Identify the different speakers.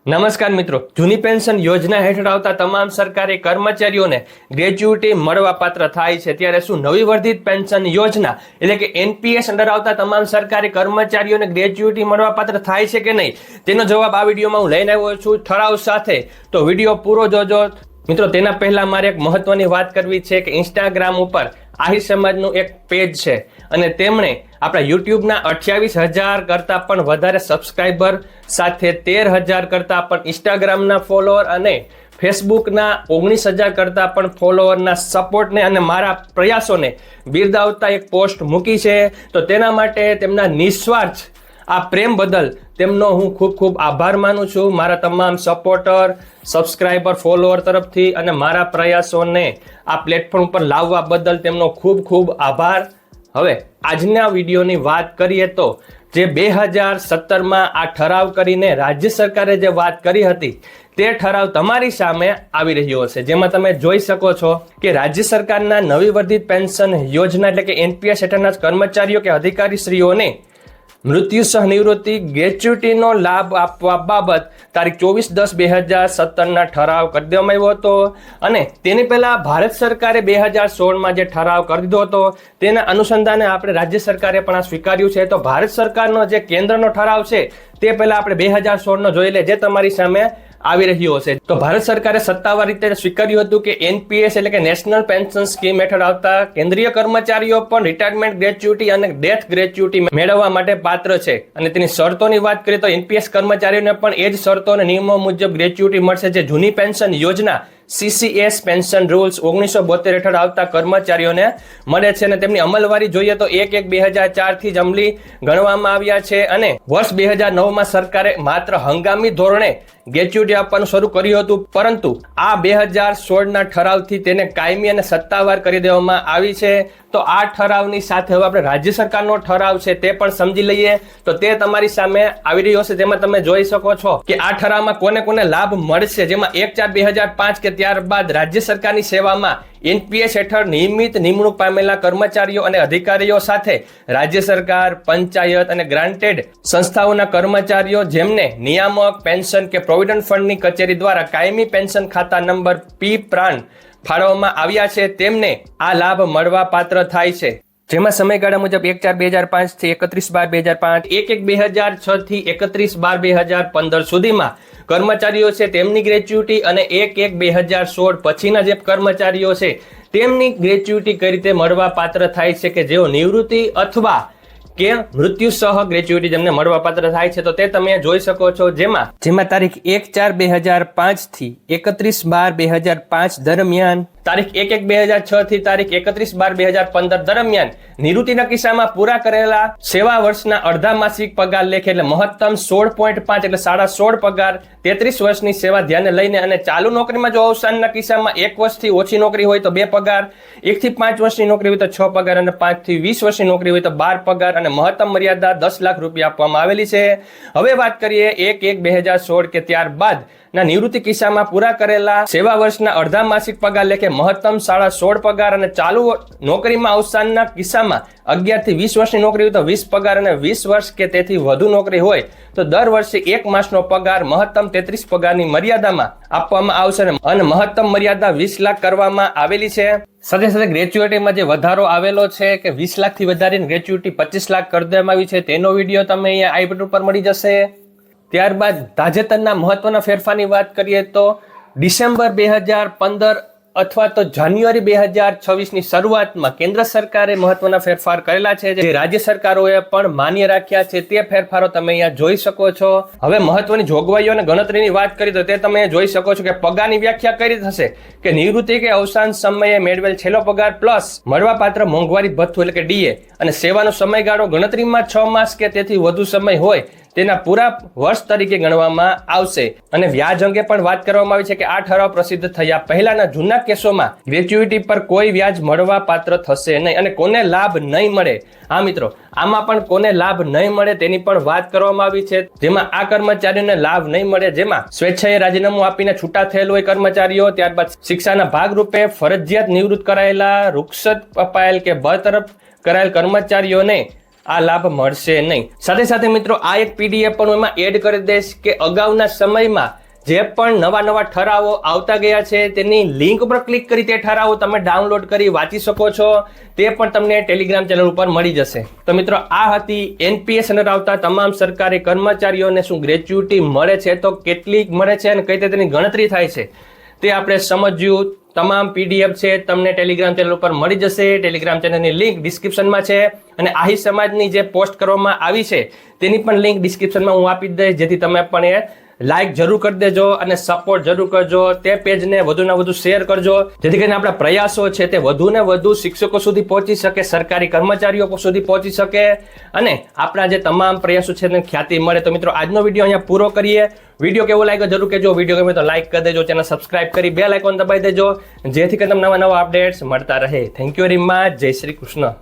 Speaker 1: નમસ્કાર મિત્રો, જૂની પેન્શન યોજના હેઠળ આવતા તમામ સરકારી કર્મચારીઓને ગ્રેચ્યુટી મળવાપાત્ર થાય છે. ત્યારે શું નવી વર્ધિત પેન્શન યોજના એટલે કે એનપીએસ અંડર આવતા તમામ સરકારી કર્મચારીઓને ગ્રેચ્યુટી મળવાપાત્ર થાય છે કે નહીં, તેનો જવાબ આ વિડીયોમાં હું લઈને આવ્યો છું ઠરાવ સાથે. તો વિડીયો પૂરો જોજો મિત્રો. તેના પહેલા મારે એક મહત્વની વાત કરવી છે કે ઇન્સ્ટાગ્રામ ઉપર આહિર સમાજનું એક પેજ છે અને તેમણે આપણા યુટ્યુબના 28,000 કરતાં પણ વધારે સબસ્ક્રાઈબર સાથે 13,000 કરતાં પણ ઇન્સ્ટાગ્રામના ફોલોઅર અને ફેસબુકના 19,000 કરતાં પણ ફોલોઅરના સપોર્ટને અને મારા પ્રયાસોને બિરદાવતા એક પોસ્ટ મૂકી છે. તો તેના માટે તેમના નિસ્વાર્થ આ પ્રેમ બદલ તેમનો હું ખૂબ ખૂબ આભાર માનું છું. મારા તમામ સપોર્ટર, સબસ્ક્રાઈબર, ફોલોઅર તરફથી અને મારા પ્રયાસોને આ પ્લેટફોર્મ પર લાવવા બદલ તેમનો ખૂબ ખૂબ આભાર. હવે આજના વિડીયોની વાત કરીએ તો જે 2017માં આ ઠરાવ કરીને રાજ્ય સરકારે જે વાત કરી હતી તે ઠરાવ તમારી સામે આવી રહ્યો છે, જેમાં તમે જોઈ શકો છો કે રાજ્ય સરકારના નવી વર્ધિત પેન્શન યોજના એટલે કે એનપીએસ હેઠળના કર્મચારીઓ કે અધિકારીશ્રીઓને મૃત્યુ સહ નિવૃત્તિ ગ્રેચ્યુટીનો લાભ આપવા બાબત તારીખ 24/10/2017ના ઠરાવ કરી દેવામાં આવ્યો હતો. અને તેની પહેલા ભારત સરકારે 2016માં જે ઠરાવ કરી દીધો હતો તેના અનુસંધાને આપણે રાજ્ય સરકારે પણ આ સ્વીકાર્યું છે. તો ભારત સરકારનો જે કેન્દ્રનો ઠરાવ છે તે પહેલા આપણે 2016નો જોઈ લે, જે તમારી સામે આવી રહ્યો છે. તો ભારત સરકારે સત્તાવાર રીતે સ્વીકાર્યું હતું કે એનપીએસ એટલે કે નેશનલ પેન્શન સ્કીમ હેઠળ આવતા કેન્દ્રીય કર્મચારીઓ પણ રિટાયરમેન્ટ ગ્રેચ્યુટી અને ડેથ ગ્રેચ્યુટી મેળવવા માટે પાત્ર છે. અને તેની શરતોની વાત કરીએ તો એનપીએસ કર્મચારીઓને પણ એ જ શરતો અને નિયમો મુજબ ગ્રેચ્યુટી મળશે જે જૂની પેન્શન યોજના CCS પેન્શન રૂલ્સ 1972 હેઠળ આવતા કર્મચારીઓને મળે છે. અને તેમની અમલવારી જોઈએ તો 1/1/2004 થી જ અમલી ગણવામાં આવ્યા છે. અને વર્ષ 2009માં સરકારે માત્ર હંગામી ધોરણે ગ્રેચ્યુટી આપવાનું શરૂ કર્યું હતું, પરંતુ આ 2016ના ઠરાવથી તેને કાયમી અને સત્તાવાર કરી દેવામાં આવી છે. તો આ ઠરાવની સાથે હવે આપણે રાજ્ય સરકારનો ઠરાવ છે તે પણ સમજી લઈએ. તો તે તમારી સામે આવી રહ્યો છે, જેમાં તમે જોઈ શકો છો કે આ ઠરાવમાં કોને કોને લાભ મળશે, જેમાં 1/4/2005 કે ત્યારબાદ રાજ્ય સરકારની સેવામાં એનપીએસ હેઠળ નિયમિત નિમણૂક પામેલા કર્મચારીઓ અને અધિકારીઓ સાથે રાજ્ય સરકાર, પંચાયત અને ગ્રાન્ટેડ સંસ્થાઓના કર્મચારીઓ જેમને નિયામક પેન્શન કે પ્રોવિડન્ટ ફંડની કચેરી દ્વારા કાયમી પેન્શન ખાતા નંબર P પ્રાન ફાળવવામાં આવ્યા છે તેમને આ લાભ મળવા પાત્ર થાય છે. જેમાં સમયગાળા મુજબ 1/4/2005 થી 31/12/2005, 1/1/2006 થી 31/12/2015 સુધીમાં કર્મચારીઓ છે તેમની ગ્રેચ્યુટી અને 1/1/2016 પછીના જે કર્મચારીઓ છે તેમની ગ્રેચ્યુટી કઈ રીતે મળવા પાત્ર થાય છે કે જેઓ નિવૃત્તિ અથવા કે મૃત્યુ સહ ગ્રેચ્યુટી જેમને મળવા પાત્ર થાય છે. તો તે તમે જોઈ શકો છો, જેમાં તારીખ 1/4/2005 થી 31/12/2005 દરમિયાન, તારીખ 1/1/2006 થી તારીખ 31/12/2015 દરમિયાન નિવૃત્તિના કિસ્સામાં પૂરા કરેલા સેવા વર્ષના અડધા માસિક પગાર લેખે એટલે મહત્તમ 16.5 એટલે 16.5 પગાર, 33 વર્ષની સેવા ધ્યાને લઈને અને ચાલુ નોકરીમાં જો અવસાનના કિસ્સામાં 1 વર્ષથી ઓછી નોકરી હોય તો 2 પગાર, 1 થી 5 વર્ષની નોકરી હોય તો 6 પગાર અને 5 થી 20 વર્ષની નોકરી હોય તો 12 પગાર અને મહત્તમ મર્યાદા 10 લાખ રૂપિયા આપવામાં આવેલી છે. હવે વાત કરીએ 1/1/2016 કે ત્યારબાદ ના નિવૃત્તિ કિસ્સામાં પૂરા કરેલા સેવા વર્ષના અડધા માસિક પગાર લેખે મહત્તમ 16.5 પગાર અને ચાલુ નોકરીમાં અવસાનના કિસ્સામાં 11 થી 20 વર્ષની નોકરી હોય તો 20 પગાર અને 20 વર્ષ કે તેથી વધુ નોકરી હોય તો દર વર્ષે 1 માસનો પગાર મહત્તમ 33 પગારની મર્યાદામાં આપવામાં આવશે અને મહત્તમ મર્યાદા 20 લાખ કરવામાં આવેલી છે. સાથે સાથે ગ્રેચ્યુટીમાં જે વધારો આવેલો છે કે 20 લાખથી વધારીને ગ્રેચ્યુટી 25 લાખ કરી દેવામાં આવી છે તેનો વિડીયો તમે અહીંયા આઈ બટન ઉપર મળી જશે. ત્યારબાદ તાજેતરના મહત્વના ફેરફારની વાત કરીએ તો ડિસેમ્બર 2015 અથવા તો જાન્યુઆરી 2026ની શરૂઆતમાં કેન્દ્ર સરકારે મહત્વના ફેરફાર કરેલા છે જે રાજ્ય સરકારોએ પણ માન્ય રાખ્યા છે. તે ફેરફારો તમે અહીંયા જોઈ શકો છો. હવે મહત્વની જોગવાઈઓ અને ગણતરીની વાત કરીએ તો તે તમે જોઈ શકો છો કે પગારની વ્યાખ્યા કઈ રીતે થશે કે નિવૃત્તિ કે અવસાન સમયે મેળવેલ છેલ્લો પગાર પ્લસ મળવાપાત્ર મોંઘવારી ભથ્થું એટલે કે DA અને સેવાનો સમયગાળો ગણતરીમાં 6 માસ કે તેથી વધુ સમય હોય તેના પૂરા વર્ષ તરીકે ગણવામાં આવશે. અને વ્યાજ અંગે પણ વાત કરવામાં આવી છે કે આ ઠરાવ પ્રસિદ્ધ થયા પહેલાના જૂના કેસોમાં ગ્રેચ્યુટી પર કોઈ વ્યાજ મળવા પાત્ર થશે નહીં. અને કોને લાભ નહીં મળે, હા મિત્રો, આમાં પણ કોને લાભ નહીં મળે તેની પણ વાત કરવામાં આવી છે. જેમાં આ કર્મચારીઓને લાભ નહીં મળે જેમાં સ્વેચ્છાએ રાજીનામું આપીને છૂટા થયેલ હોય કર્મચારીઓ, ત્યારબાદ શિક્ષાના ભાગરૂપે ફરજિયાત નિવૃત્ત કરાયેલા, રૂખસત અપાયેલ કે બરતરફ કરાયેલ કર્મચારીઓને આ લાભ મળશે નહીં. સાથે સાથે મિત્રો આ એક PDF પણ હું એમાં એડ કરી દઈશ કે અગાઉના સમયમાં જે પણ નવા ઠરાવો આવતા ગયા છે તેની લિંક ઉપર ક્લિક કરી તે ઠરાવો તમે ડાઉનલોડ કરી વાંચી શકો છો. તે પણ તમને ટેલિગ્રામ ચેનલ ઉપર મળી જશે. તો મિત્રો આ હતી NPS અંદર આવતા તમામ સરકારી કર્મચારીઓને શું ગ્રેચ્યુટી મળે છે, તો કેટલી મળે છે અને કઈ રીતે તેની ગણતરી થાય છે તે આપણે સમજ્યું. તમામ PDF છે તમને ટેલિગ્રામ ચેનલ ઉપર મળી જશે. ટેલિગ્રામ ચેનલની લિંક ડિસ્ક્રિપ્શનમાં છે અને આહિર સમાજની જે પોસ્ટ કરવામાં આવી છે તેની પણ લિંક ડિસ્ક્રિપ્શનમાં હું આપી દઈશ, જેથી તમે પણ એ લાઈક જરૂર કરી દેજો અને સપોર્ટ જરૂર કરજો. તે પેજને વધુને વધુ શેર કરજો, જેથી કરીને આપણા પ્રયાસો છે તે વધુને વધુ શિક્ષકો સુધી પહોંચી શકે, સરકારી કર્મચારીઓ સુધી પહોંચી શકે અને આપણા જે તમામ પ્રયાસો છે તેને ખ્યાતિ મળે. તો મિત્રો આજનો વિડીયો અહીંયા પૂરો કરીએ. વિડીયો કેવો લાગ્યો જરૂર કહેજો. વિડીયો ગમે તો લાઈક કરી દેજો, ચેનલ સબસ્ક્રાઇબ કરી બેલ આઇકોન દબાવી દેજો, જેથી કરીને તમને નવા અપડેટ્સ મળતા રહે. Thank you very much. જય શ્રી કૃષ્ણ.